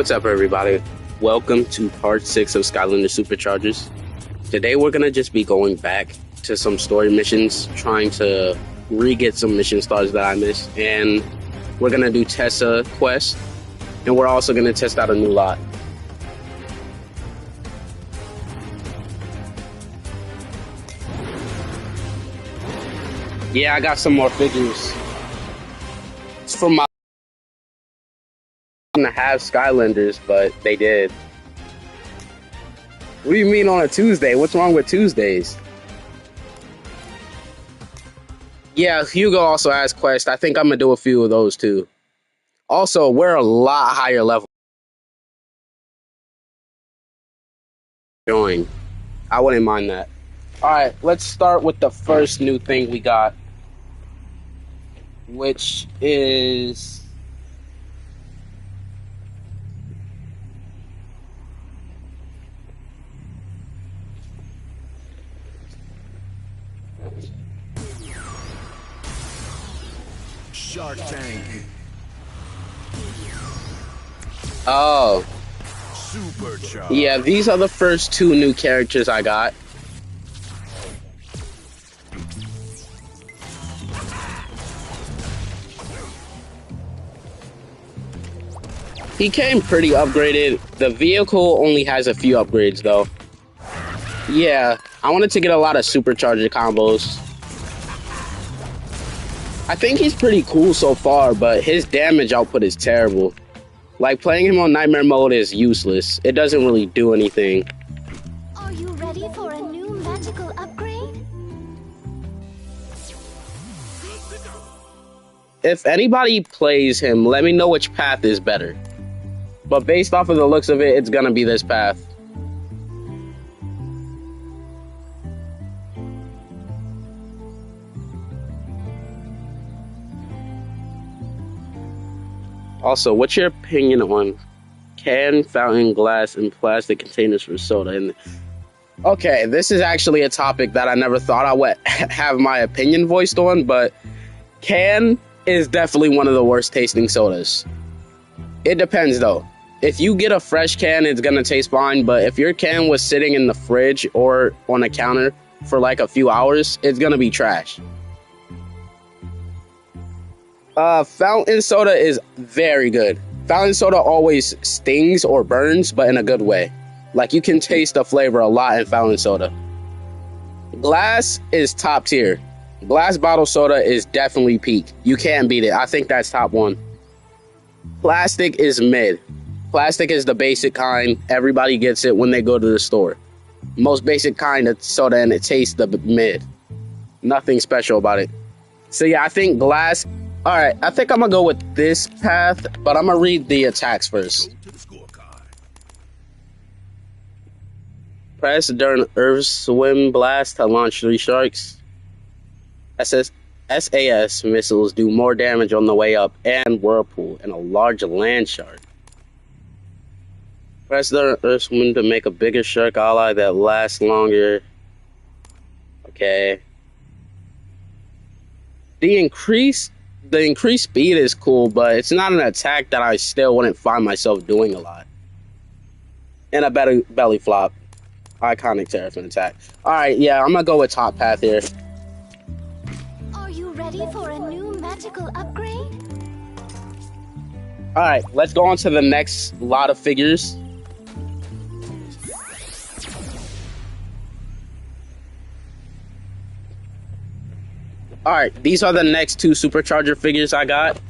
What's up, everybody? Welcome to part 6 of Skylanders SuperChargers. Today we're gonna just be going back to some story missions, trying to re-get some mission stars that I missed, and we're gonna do Tessa quest, and we're also gonna test out a new lot. Yeah, I got some more figures. It's from my to have Skylanders, but they did. What do you mean on a Tuesday? What's wrong with Tuesdays? Yeah, Hugo also has Quest. I think I'm gonna do a few of those too. Also, we're a lot higher level. Join. I wouldn't mind that. Alright, let's start with the first new thing we got, which is Shark Tank. oh, SuperChargers. yeah, these are the first two new characters I got. He came pretty upgraded. The vehicle only has a few upgrades though. Yeah, I wanted to get a lot of supercharger combos. I think he's pretty cool so far, but his damage output is terrible. Like, playing him on Nightmare mode is useless. It doesn't really do anything. Are you ready for a new magical upgrade? If anybody plays him, let me know which path is better. But based off of the looks of it, it's gonna be this path. Also, what's your opinion on can, fountain, glass, and plastic containers for soda? And okay, this is actually a topic that I never thought I would have my opinion voiced on, but can is definitely one of the worst tasting sodas. It depends though. If you get a fresh can, it's gonna taste fine, but if your can was sitting in the fridge or on a counter for like a few hours, it's gonna be trash. Fountain soda is very good. Fountain soda always stings or burns, but in a good way. Like, you can taste the flavor a lot in fountain soda. Glass is top tier. Glass bottle soda is definitely peak. You can't beat it. I think that's top one. Plastic is mid. Plastic is the basic kind. Everybody gets it when they go to the store. Most basic kind of soda, and it tastes the mid. Nothing special about it. So yeah, I think glass. Alright, I think I'm gonna go with this path, but I'm gonna read the attacks first. Press during Earth Swim Blast to launch 3 sharks. SAS missiles do more damage on the way up, and Whirlpool, and a large land shark. Press during Earth Swim to make a bigger shark ally that lasts longer. Okay. The increased speed is cool, but it's not an attack that I still wouldn't find myself doing a lot. And a better belly flop. Iconic Terrapin attack. Alright, yeah, I'm gonna go with top path here. Are you ready for a new magical upgrade? Alright, let's go on to the next lot of figures. Alright, these are the next 2 supercharger figures I got.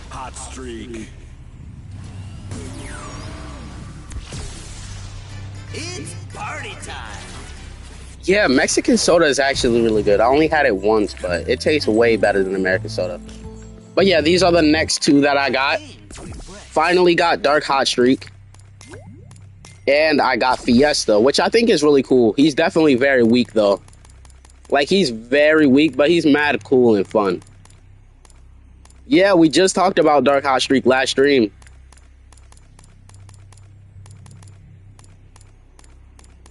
Hot streak. It's party time. Yeah, Mexican soda is actually really good. I only had it once, but it tastes way better than American soda. But yeah, these are the next 2 that I got. Finally got Dark Hot Streak. And I got Fiesta, which I think is really cool. He's definitely very weak, though. Like, he's very weak, but he's mad cool and fun. Yeah, we just talked about Dark Hot Streak last stream.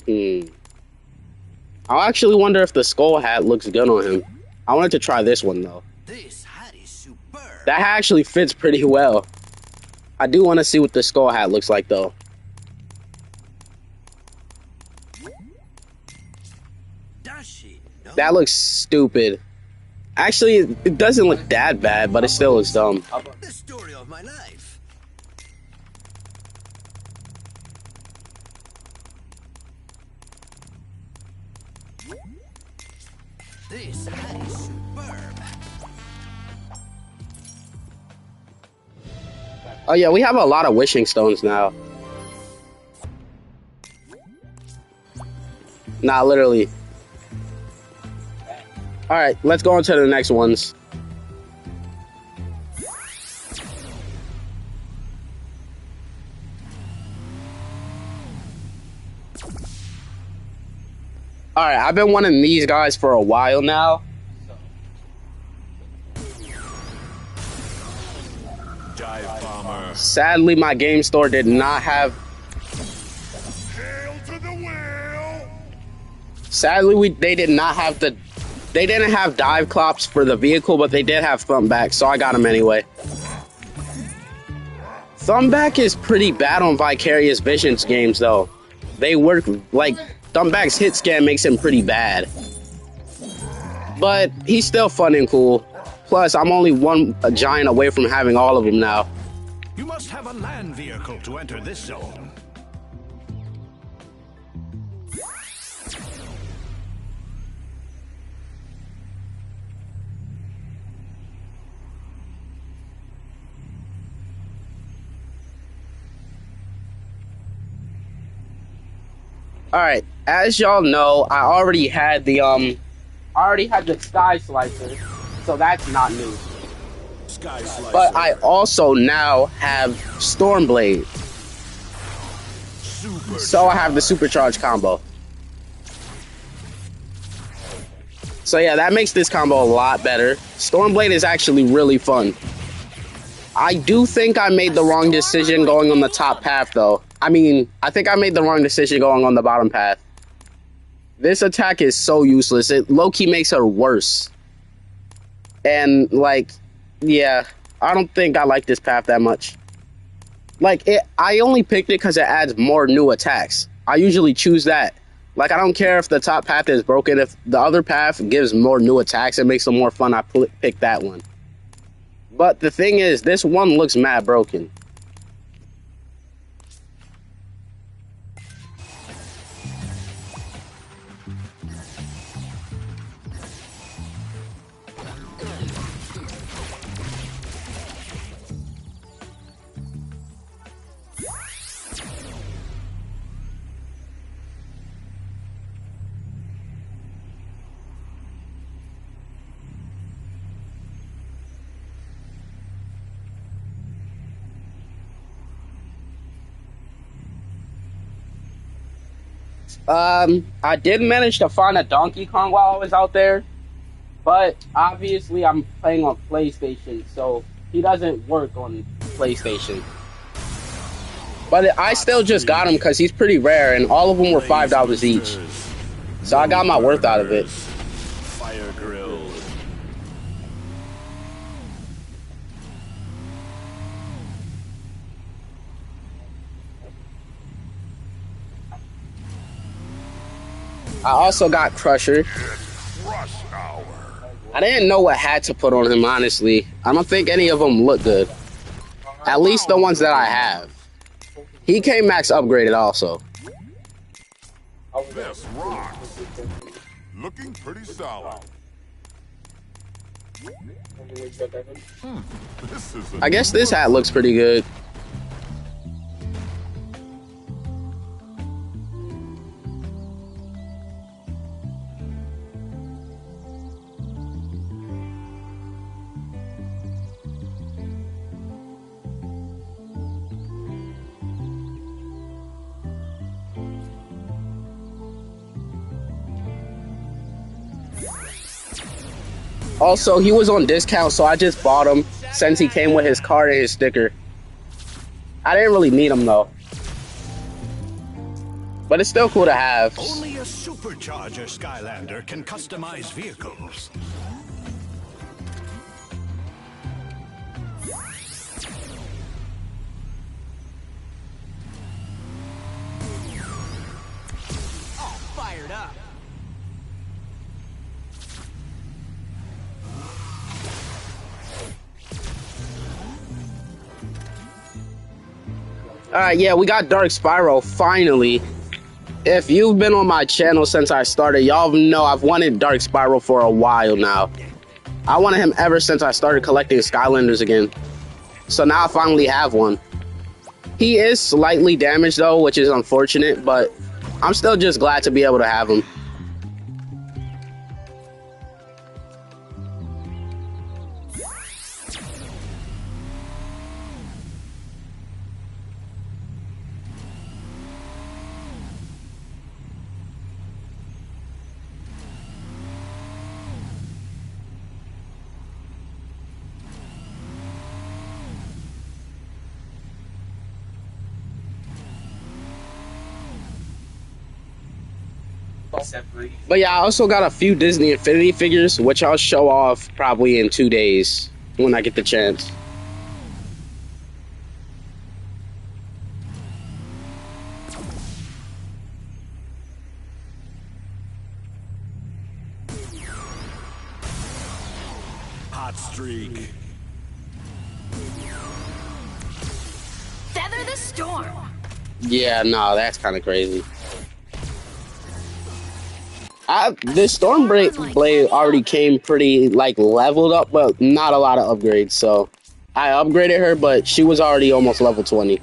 I actually wonder if the skull hat looks good on him. I wanted to try this one, though. This hat That hat actually fits pretty well. I do want to see what the skull hat looks like, though. Does she? No. That looks stupid. Actually, it doesn't look that bad, but it still looks dumb. The story of my life. This hat is superb. Oh yeah, we have a lot of wishing stones now. Nah, literally. Alright, let's go on to the next ones. Alright, I've been wanting these guys for a while now. Dive bomber. Sadly, my game store did not have... Hail to the wheel. Sadly, they did not have the... They didn't have dive clops for the vehicle, but they did have thumbback, so I got them anyway. Thumbback is pretty bad on Vicarious Visions games, though. They work, like, Thumbback's hit scan makes him pretty bad. But he's still fun and cool. Plus, I'm only a giant away from having all of them now. You must have a land vehicle to enter this zone. Alright, as y'all know, I already had the Sky Slicer, so that's not new. Sky Slicer. But I also now have Stormblade. So I have the Supercharge combo. So yeah, that makes this combo a lot better. Stormblade is actually really fun. I do think I made the wrong decision going on the top path, though. I mean, I think I made the wrong decision going on the bottom path. This attack is so useless. It low-key makes her worse. And, like, yeah, I don't think I like this path that much. Like, I only picked it because it adds more new attacks. I usually choose that. Like, I don't care if the top path is broken. If the other path gives more new attacks, it makes them more fun. I pick that one. But the thing is, this one looks mad broken. I did manage to find a Donkey Kong while I was out there, but obviously I'm playing on PlayStation, so he doesn't work on PlayStation. But I still just got him because he's pretty rare, and all of them were $5 each. So I got my worth out of it. Fire grill. I also got Crusher. Rush hour. I didn't know what hat to put on him, honestly. I don't think any of them look good. At least the ones that I have. He came max upgraded also. This rocks. Looking pretty solid. This is I guess this hat looks pretty good. Also, he was on discount, so I just bought him since he came with his card and his sticker. I didn't really need him, though. But it's still cool to have. only a supercharger Skylander can customize vehicles. fired up. Alright, yeah, we got Dark Spyro finally. If you've been on my channel since I started, y'all know I've wanted Dark Spyro for a while now. I wanted him ever since I started collecting Skylanders again. So now I finally have one. He is slightly damaged though, which is unfortunate, but I'm still just glad to be able to have him. But yeah, I also got a few Disney Infinity figures, which I'll show off probably in 2 days when I get the chance. Hot streak. Feather the storm. Yeah, no, that's kind of crazy. This Storm Blade already came pretty like leveled up, but not a lot of upgrades. So I upgraded her, but she was already almost level 20.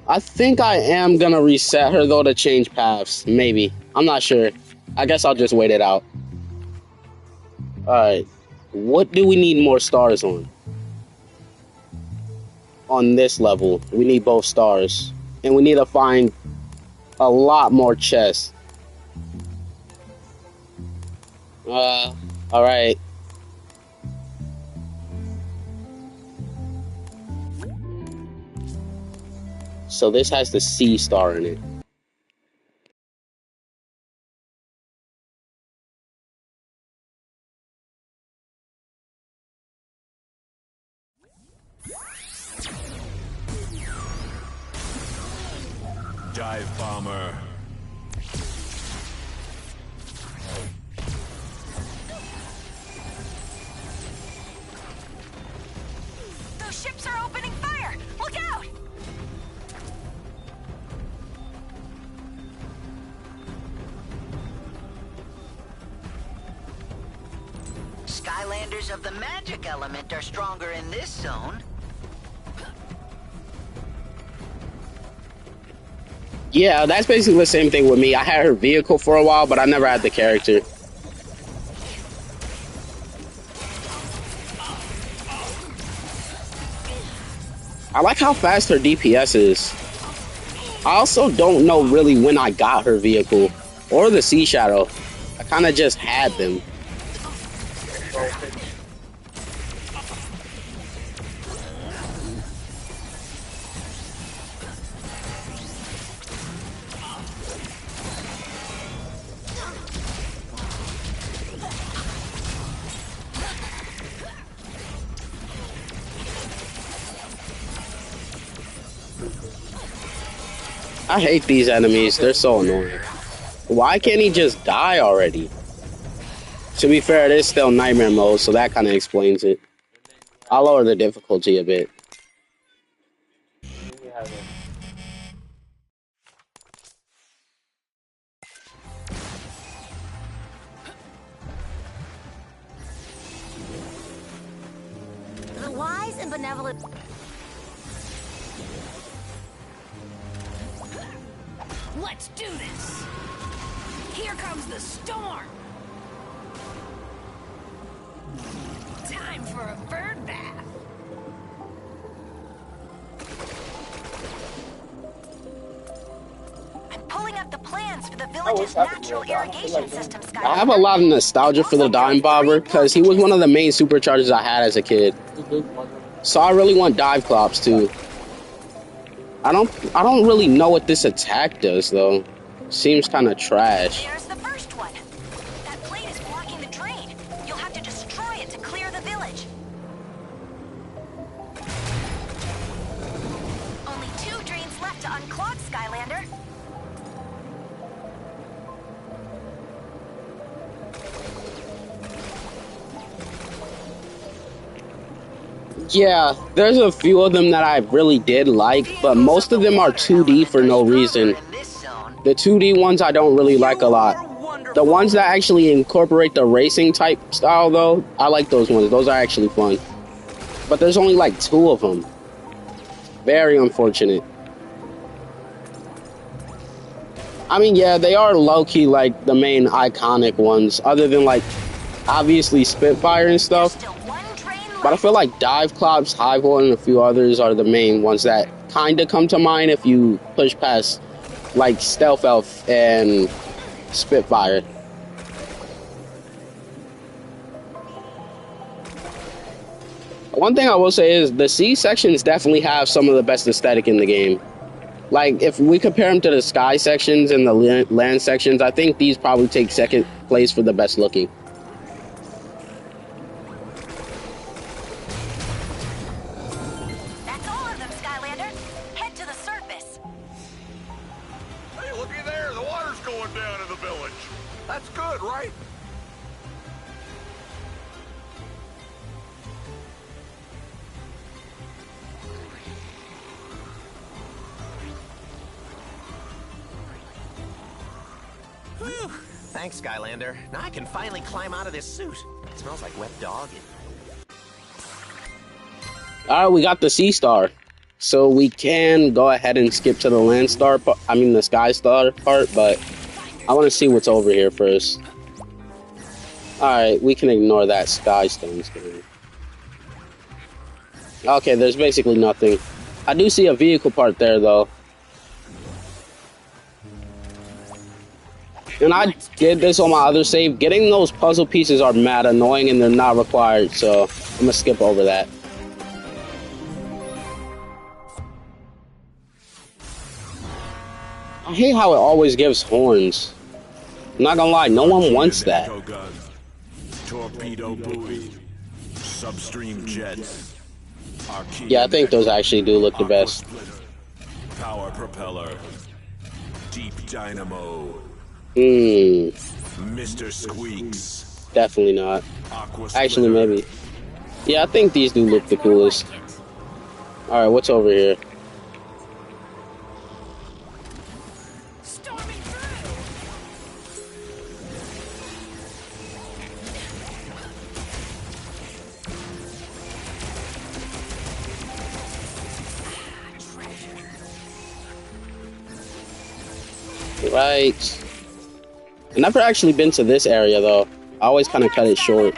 I think I am gonna reset her though to change paths. Maybe, I'm not sure. I guess I'll just wait it out. All right, what do we need more stars on? On this level, we need both stars, and we need to find a lot more chests. All right. So this has the C star in it. Dive bomber. Those ships are opening fire. Look out! Skylanders of the magic element are stronger in this zone. Yeah, that's basically the same thing with me. I had her vehicle for a while, but I never had the character. I like how fast her DPS is. I also don't know really when I got her vehicle or the Sea Shadow. I kind of just had them. I hate these enemies. They're so annoying. Why can't he just die already? To be fair, it is still nightmare mode, so that kind of explains it. I'll lower the difficulty a bit. The wise and benevolent. Let's do this. Here comes the storm. Time for a bird bath. I'm pulling up the plans for the village's natural irrigation system, Skylar. I have a lot of nostalgia for the Dime Bobber because he was one of the main superchargers I had as a kid. So I really want Dive Clops too. I don't really know what this attack does though. Seems kind of trash. There's the first one. That plate is blocking the drain. You'll have to destroy it to clear the village. Only 2 drains left to unclog, Skylander. Yeah, there's a few of them that I really did like, but most of them are 2D for no reason. The 2D ones I don't really like a lot. The ones that actually incorporate the racing type style, though, I like those ones. Those are actually fun. But there's only like 2 of them. Very unfortunate. I mean, yeah, they are low-key like the main iconic ones, other than like obviously Spitfire and stuff. But I feel like Dive Clops, High Volt, and a few others are the main ones that kind of come to mind if you push past like Stealth Elf and Spitfire. One thing I will say is the C sections definitely have some of the best aesthetic in the game. Like, if we compare them to the Sky sections and the land sections, I think these probably take second place for the best looking. That's all of them, Skylander. Head to the surface. Hey, looky there. The water's going down in the village. That's good, right? Whew. Thanks, Skylander. Now I can finally climb out of this suit. It smells like wet dog. Alright, we got the Sea Star. So we can go ahead and skip to the Land Star, the Sky Star part, but I want to see what's over here first. Alright, we can ignore that Sky Stones thing. Okay, there's basically nothing. I do see a vehicle part there, though. And I did this on my other save. Getting those puzzle pieces are mad annoying and they're not required, so I'm gonna skip over that. I hate how it always gives horns. I'm not gonna lie, no one wants that. Torpedo buoy, substream jets. Yeah, I think those actually do look the best. Power propeller, deep dynamo. Mr. Squeaks. Definitely not. Actually, maybe. Yeah, I think these do look the coolest. Alright, what's over here? Right. I've never actually been to this area, though. I always kind of cut it short.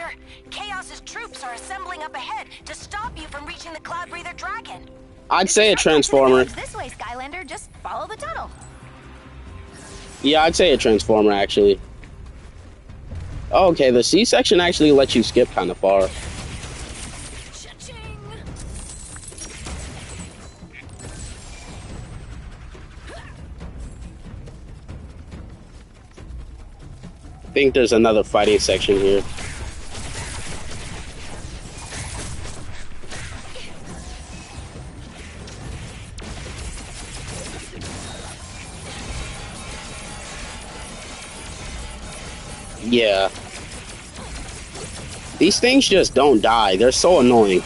Chaos's troops are assembling up ahead to stop you from reaching the Cloud Breather Dragon. I'd say a Transformer. This way, Skylander. Just follow the tunnel. Yeah, I'd say a Transformer, actually. Oh, okay, the C section actually lets you skip kind of far. I think there's another fighting section here. Yeah. These things just don't die. They're so annoying.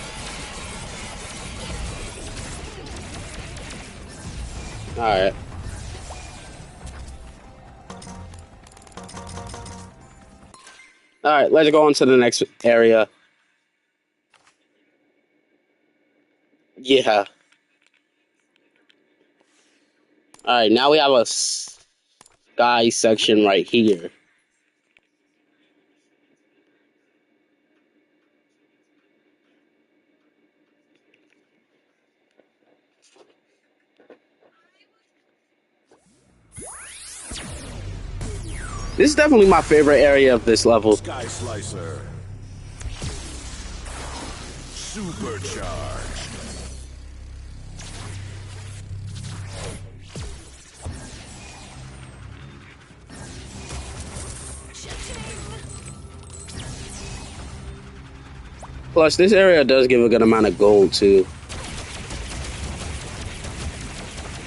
Alright. Alright, let's go on to the next area. Yeah. Alright, now we have a sky section right here. This is definitely my favorite area of this level. Sky Slicer. SuperChargers. Plus, this area does give a good amount of gold, too.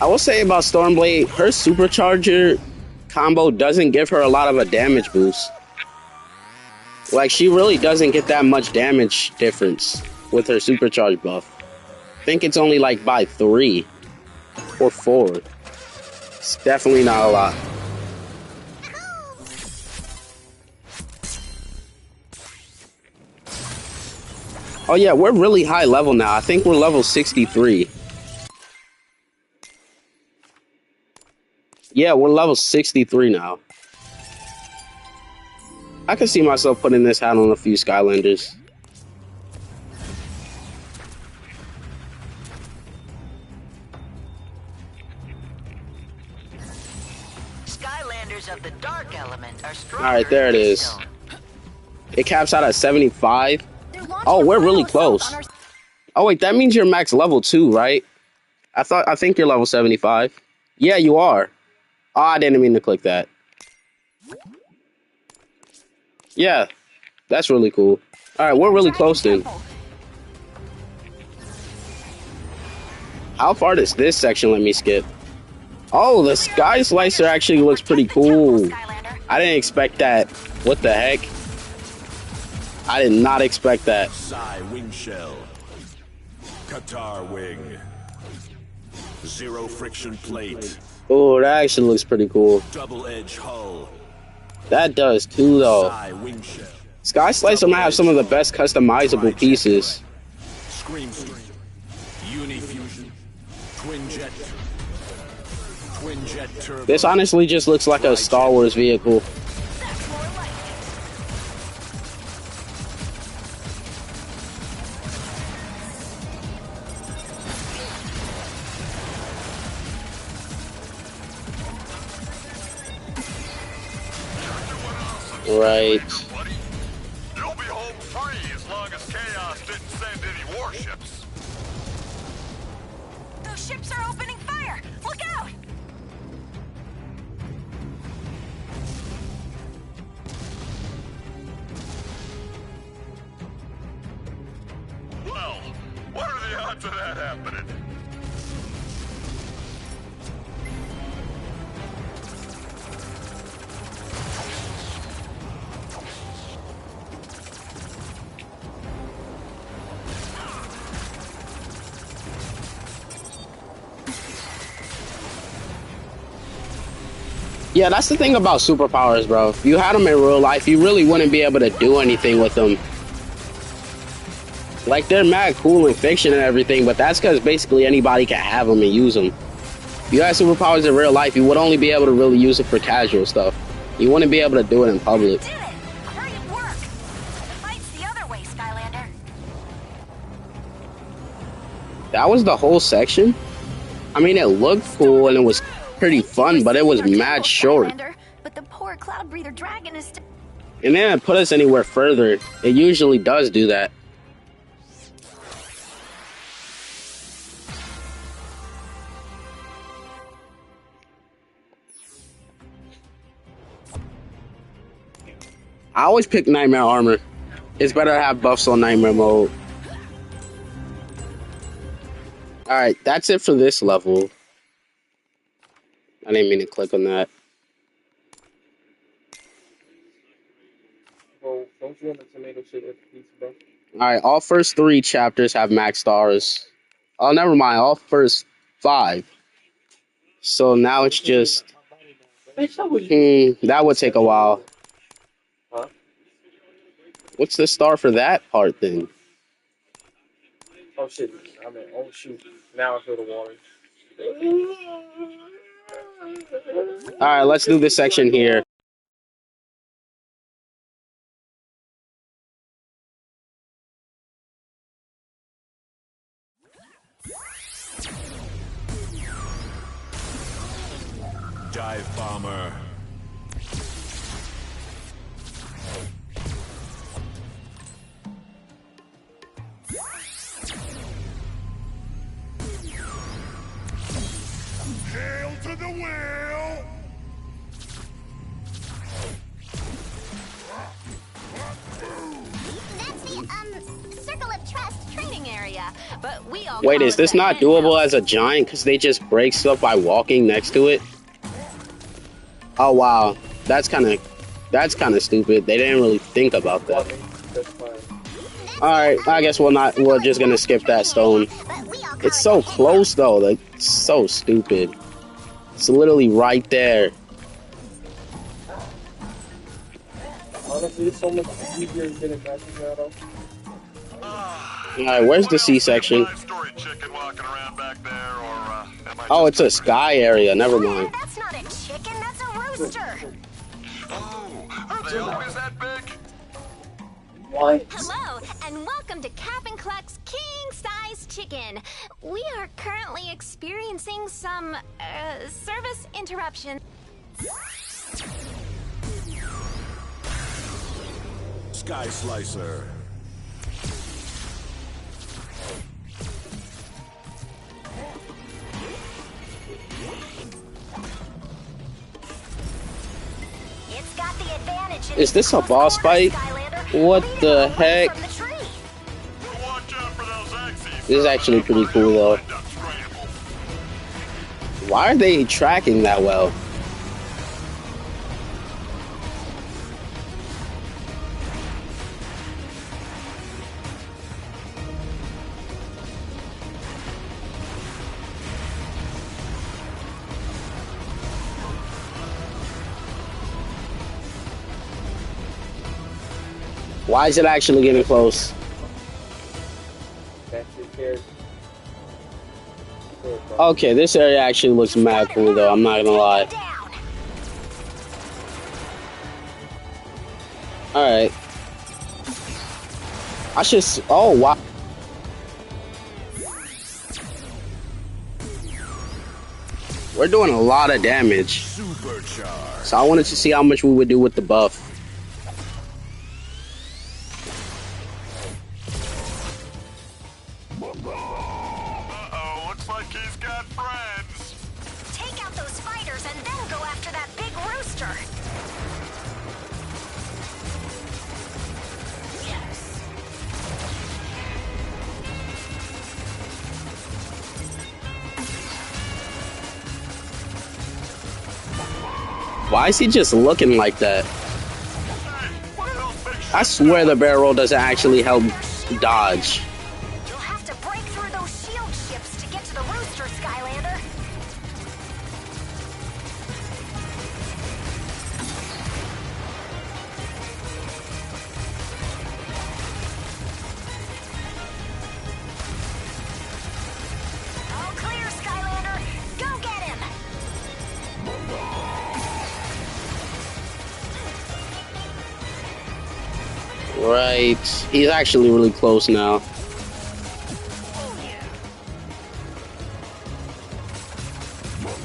I will say about Stormblade, her Supercharger combo doesn't give her a lot of a damage boost. Like, she really doesn't get that much damage difference with her supercharged buff. I think it's only like by 3 or 4. It's definitely not a lot. Oh yeah, we're really high level now. I think we're level 63. Yeah, we're level 63 now. I can see myself putting this hat on a few Skylanders. Skylanders of the dark element are stronger. Alright, there it is. It caps out at 75. Oh, we're really close. Oh wait, that means you're max level 2, right? I think you're level 75. Yeah, you are. Oh, I didn't mean to click that. Yeah, that's really cool. Alright, we're really close then. How far does this section let me skip? Oh, the Sky Slicer actually looks pretty cool. I didn't expect that. What the heck? I did not expect that. Psy wing shell. Qatar wing. Zero friction plate. Oh, that actually looks pretty cool. Double edge hull. That does too, though. Psy wing shell. Sky Slicer might have some of the best customizable pieces. Scream stream. Unifusion. Twin jet. Twin jet turbo. This honestly just looks like a Star Wars vehicle. Right. You'll be home free as long as Chaos didn't send any warships. Those ships are opening fire! Look out! Well, what are the odds of that happening? Yeah, that's the thing about superpowers, bro. If you had them in real life, you really wouldn't be able to do anything with them. Like, they're mad cool in fiction and everything, but that's because basically anybody can have them and use them. If you had superpowers in real life, you would only be able to really use it for casual stuff. You wouldn't be able to do it in public. Did it! Great work! The fight's the other way, Skylander. That was the whole section? I mean, it looked cool and it was pretty fun, but it was mad short. But the poor cloud breather dragon is still. And then it put us anywhere further. It usually does do that. I always pick Nightmare Armor. It's better to have buffs on Nightmare mode. Alright, that's it for this level. I didn't mean to click on that. Bro, don't you want the tomato shit at the pizza, bro? Alright, all first 3 chapters have max stars. Oh, never mind. All first 5. So now it's just... that would take a while. Huh? What's the star for that part then? Oh shit! I mean, oh shoot! Now I feel the water. All right, let's do this section here. Dive bomber. Hail to the wheel! That's the Circle of Trust training area. But we all Wait, call is it this the not head doable house. as a giant because they just break stuff by walking next to it? Oh wow, that's kind of stupid. They didn't really think about that. That's fine. Alright, I guess we're just gonna skip that stone. It's so close though, like so stupid. It's literally right there. Honestly, it's so much easier to get a message out of. Alright, where's the C section? Oh, it's a sky area, never mind. That's not a chicken, that's a rooster. Oh, are they always that big? Why? Hello, and welcome to Cap'n Cluck's king-size chicken. We are currently experiencing some, service interruption. Sky Slicer. It's got the advantage. Is this a boss fight? What the heck? This is actually pretty cool though. Why are they tracking that well? Why is it actually getting close? Okay, this area actually looks mad cool though, I'm not gonna lie. Alright. I should... Oh, wow. We're doing a lot of damage. SuperChargers. So I wanted to see how much we would do with the buff. Uh-oh, looks like he's got friends. Take out those spiders and then go after that big rooster. Yes. Why is he just looking like that? I swear the barrel roll doesn't actually help dodge. You'll have to break through those shield ships to get to the rooster, Skylander. All clear, Skylander. Go get him. Right. He's actually really close now.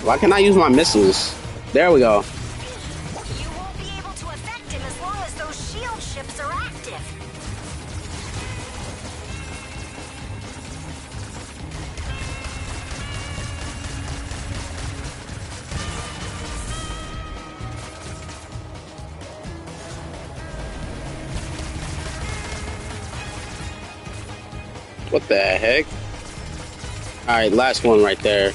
Why can't I use my missiles? There we go. You won't be able to affect him as long as those shield ships are active. What the heck? Alright, last one right there.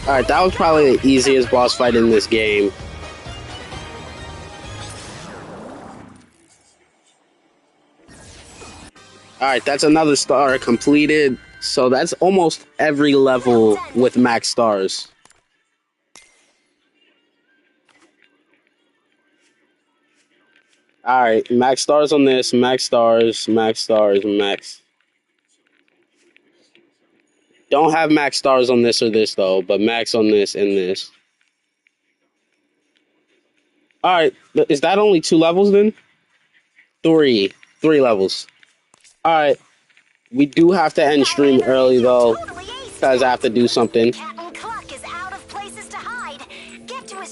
Alright, that was probably the easiest boss fight in this game. Alright, that's another star completed. So that's almost every level with max stars. Alright, max stars on this, max stars, max. Don't have max stars on this or this though, but max on this and this. Alright, is that only 2 levels then? 3 levels. Alright, we do have to end stream early though, because I have to do something.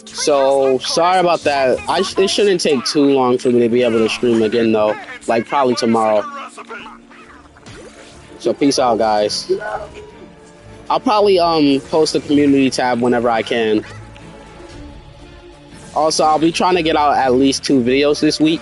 So, sorry about that. It shouldn't take too long for me to be able to stream again though, like probably tomorrow. So, peace out guys. I'll probably post a community tab whenever I can. Also, I'll be trying to get out at least 2 videos this week.